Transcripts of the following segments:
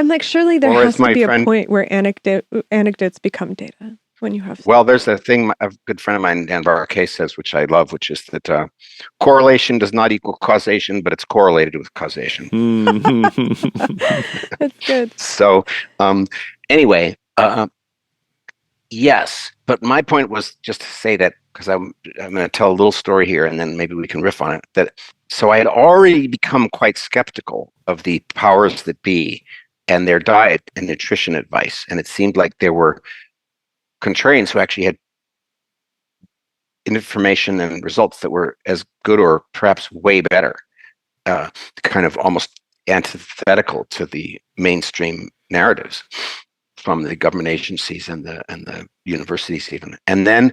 I'm like, surely there Or has as to my be a friend, point where anecdotes become data when you have. well, there's a thing a good friend of mine, Dan Barkay, says, which I love, which is that correlation does not equal causation, but it's correlated with causation. That's good. So, anyway, yes, but my point was just to say that because I'm going to tell a little story here, and then maybe we can riff on it. So I had already become quite skeptical of the powers that be and their diet and nutrition advice, and it seemed like there were contrarians who actually had information and results that were as good or perhaps way better, kind of almost antithetical to the mainstream narratives from the government agencies and the universities even. And then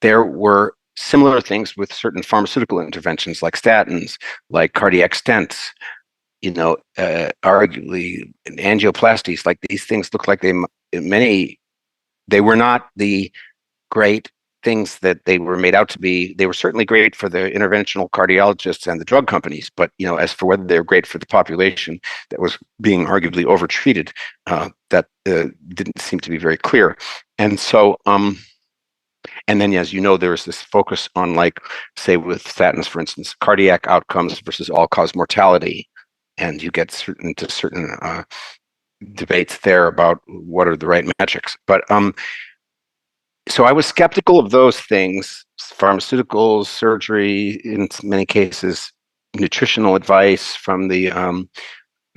there were similar things with certain pharmaceutical interventions like statins, like cardiac stents, arguably angioplasties. Like these things look like they were not the great things that they were made out to be. They were certainly great for the interventional cardiologists and the drug companies, but as for whether they're great for the population that was being arguably overtreated, that didn't seem to be very clear. And so, and then, as you know, there was this focus on, like, say with statins, for instance, cardiac outcomes versus all-cause mortality, and you get certain debates there about what are the right metrics. But so I was skeptical of those things: pharmaceuticals, surgery, in many cases, nutritional advice from the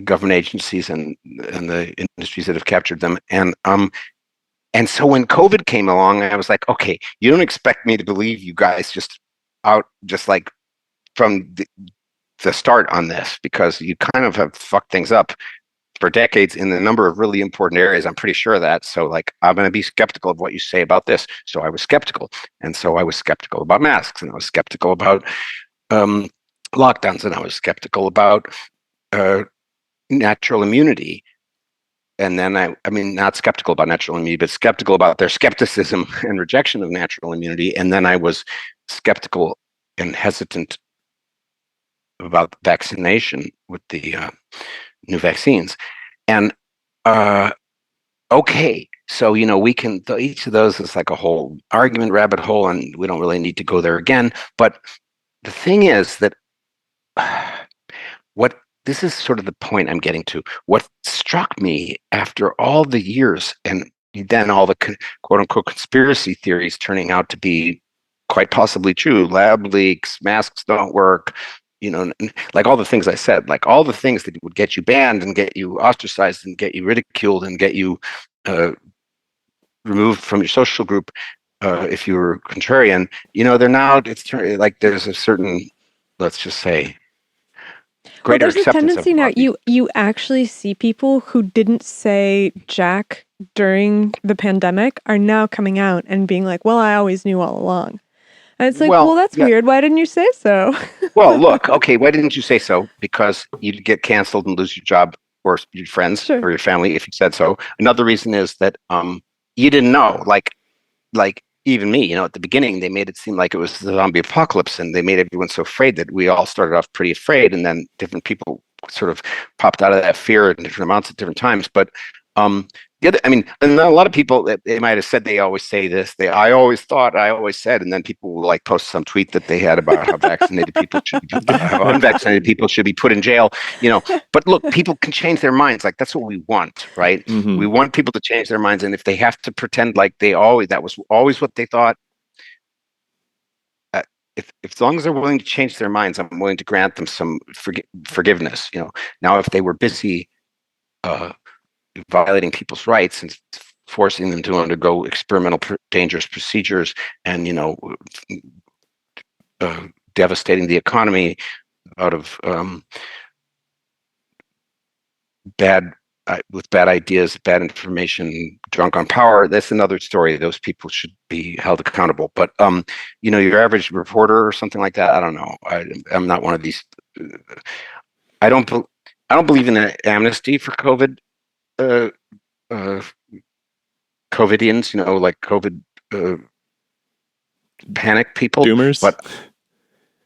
government agencies and the industries that have captured them. And so when COVID came along, I was like, okay, you don't expect me to believe you guys just like from the start on this, because you kind of have fucked things up for decades in a number of really important areas. I'm pretty sure of that. So, like, I'm going to be skeptical of what you say about this. So I was skeptical. And so I was skeptical about masks, and I was skeptical about lockdowns, and I was skeptical about natural immunity. And then I mean, not skeptical about natural immunity, but skeptical about their skepticism and rejection of natural immunity. And then I was skeptical and hesitant about vaccination with the new vaccines. And okay, so we can each of those is like a whole argument rabbit hole, and we don't really need to go there again. But the thing is that what this is sort of the point I'm getting to. What struck me after all the years, and then all the quote unquote conspiracy theories turning out to be quite possibly true, lab leaks, masks don't work, like all the things I said, like all the things that would get you banned and get you ostracized and get you ridiculed and get you removed from your social group if you were contrarian, they're now, it's like there's a certain, let's just say, greater there's a acceptance tendency now. You actually see people who didn't say jack during the pandemic are now coming out and being like, "Well, I always knew all along." And it's like, well, that's weird. Why didn't you say so? Well, look, okay, why didn't you say so? Because you'd get canceled and lose your job or your friends or your family if you said so. Another reason is that you didn't know, like even me, at the beginning, they made it seem like it was the zombie apocalypse, and they made everyone so afraid that we all started off pretty afraid, and then different people sort of popped out of that fear in different amounts at different times. But the other, I mean, and a lot of people, they might have said they always say this. I always thought, I always said, and then people will like post some tweet that they had about how vaccinated people should be, how unvaccinated people should be put in jail. But look, people can change their minds. Like, that's what we want, right? Mm-hmm. We want people to change their minds, and if they have to pretend like that was always what they thought, if as long as they're willing to change their minds, I'm willing to grant them some forgiveness. Now if they were busy violating people's rights and forcing them to undergo experimental dangerous procedures and devastating the economy out of with bad ideas, bad information, drunk on power, that's another story. Those people should be held accountable. But your average reporter or something like that, I don't know. I'm not one of these. I don't believe in an amnesty for COVID. COVIDians, like COVID panic people, doomers. But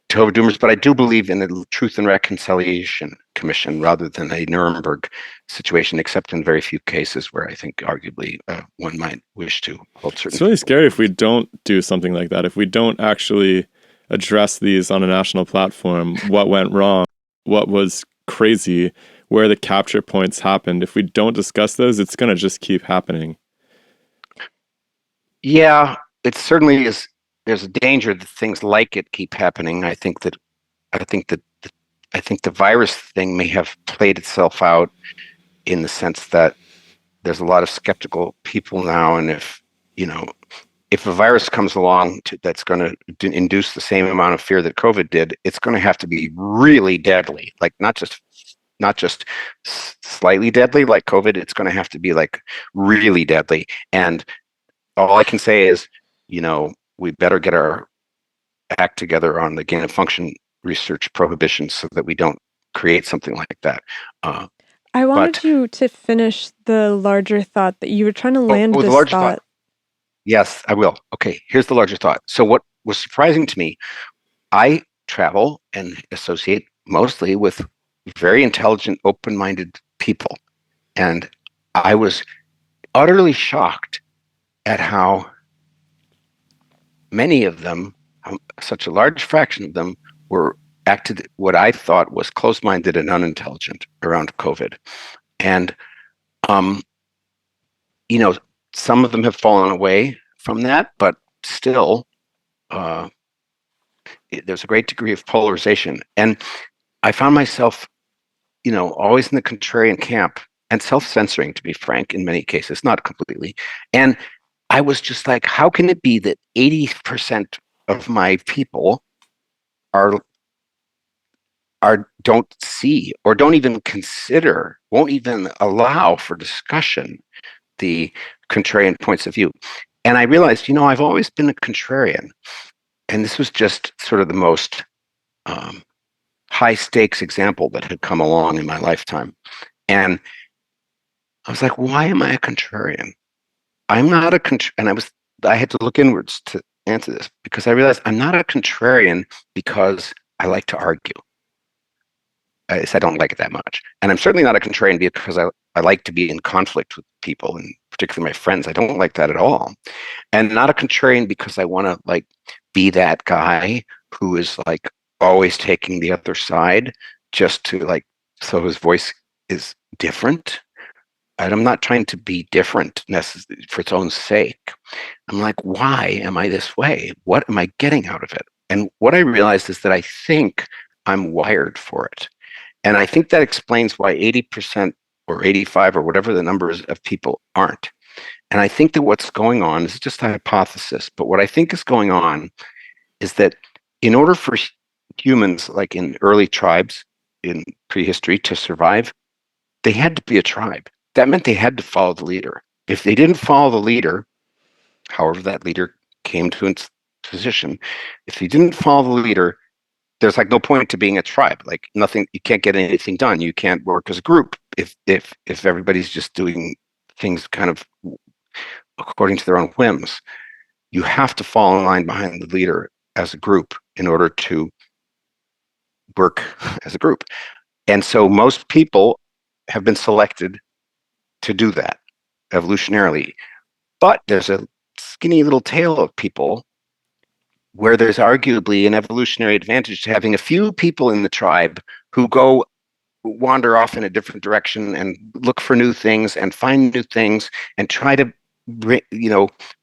COVID doomers. But I do believe in the Truth and Reconciliation Commission rather than a Nuremberg situation, except in very few cases where I think arguably one might wish to hold certain. It's really scary if we don't do something like that. If we don't actually address these on a national platform, what went wrong, what was crazy, where the capture points happened. If we don't discuss those, it's going to just keep happening. Yeah, it certainly is. There's a danger that things like it keep happening. I think that the virus thing may have played itself out in the sense that there's a lot of skeptical people now, and if a virus comes along that's going to induce the same amount of fear that COVID did, it's going to have to be really deadly, like not just slightly deadly like COVID. It's going to have to be like really deadly. And all I can say is, we better get our act together on the gain of function research prohibitions so that we don't create something like that. I wanted you to finish the larger thought that you were trying to land this the larger thought. Yes, I will. Okay, here's the larger thought. So what was surprising to me, I travel and associate mostly with very intelligent, open-minded people. And I was utterly shocked at how many of them, such a large fraction of them, were acted what I thought was close-minded and unintelligent around COVID. And, some of them have fallen away from that, but still, there's a great degree of polarization. And I found myself, always in the contrarian camp and self-censoring, to be frank, in many cases, not completely. And I was just like, how can it be that 80% of my people don't see or don't even consider, won't even allow for discussion the contrarian points of view? And I realized, I've always been a contrarian. And this was just sort of the most high stakes example that had come along in my lifetime. And I was like, why am I a contrarian? I'm not a and I had to look inwards to answer this, because I realized I'm not a contrarian because I like to argue. I don't like it that much. And I'm certainly not a contrarian because I like to be in conflict with people, and particularly my friends. I don't like that at all. And not a contrarian because I want to be that guy who is always taking the other side just to so his voice is different. And I'm not trying to be different necessarily for its own sake. I'm like, why am I this way? What am I getting out of it? And what I realized is that I think I'm wired for it. And I think that explains why 80% or 85 or whatever the number is of people aren't. And I think that what's going on is just a hypothesis, but what I think is going on is that in order for humans, like in early tribes in prehistory, to survive, they had to be a tribe. That meant they had to follow the leader. If they didn't follow the leader, however that leader came to its position, if they didn't follow the leader, there's no point to being a tribe. Nothing, you can't get anything done. You can't work as a group if everybody's just doing things kind of according to their own whims. You have to fall in line behind the leader as a group in order to work as a group. And so most people have been selected to do that evolutionarily. But there's a skinny little tail of people where there's arguably an evolutionary advantage to having a few people in the tribe who wander off in a different direction and look for new things and find new things and try to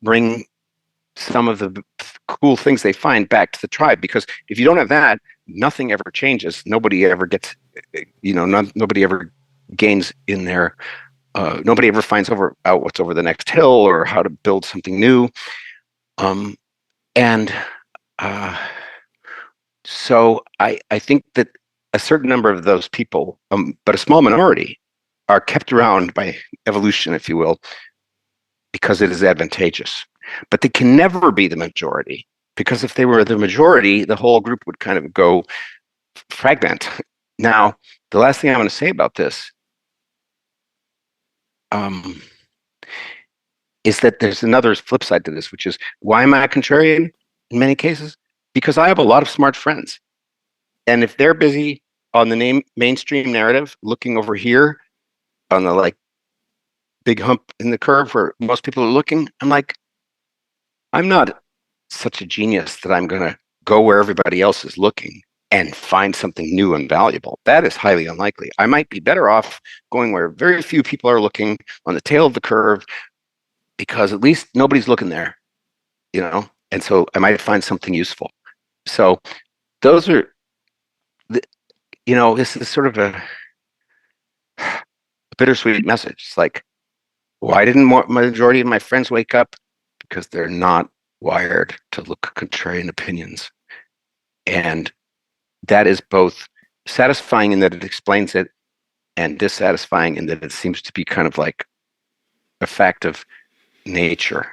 bring some of the cool things they find back to the tribe. Because if you don't have that, nothing ever changes. Nobody ever gets, nobody ever gains in there. Nobody ever finds out what's over the next hill or how to build something new. So I think that a certain number of those people, but a small minority, are kept around by evolution, if you will, because it is advantageous. But they can never be the majority, because if they were the majority, the whole group would kind of go fragment. Now, the last thing I want to say about this is that there's another flip side to this, which is, why am I a contrarian in many cases? Because I have a lot of smart friends. And if they're busy on the mainstream narrative, looking over here, on the like big hump in the curve where most people are looking, I'm like, I'm not such a genius that I'm going to go where everybody else is looking and find something new and valuable. That is highly unlikely. I might be better off going where very few people are looking on the tail of the curve, because at least nobody's looking there, you know? And so I might find something useful. So those are, this is sort of a bittersweet message. It's like, why didn't majority of my friends wake up? Because they're not wired to look at contrarian opinions. And that is both satisfying in that it explains it, and dissatisfying in that it seems to be kind of like a fact of nature.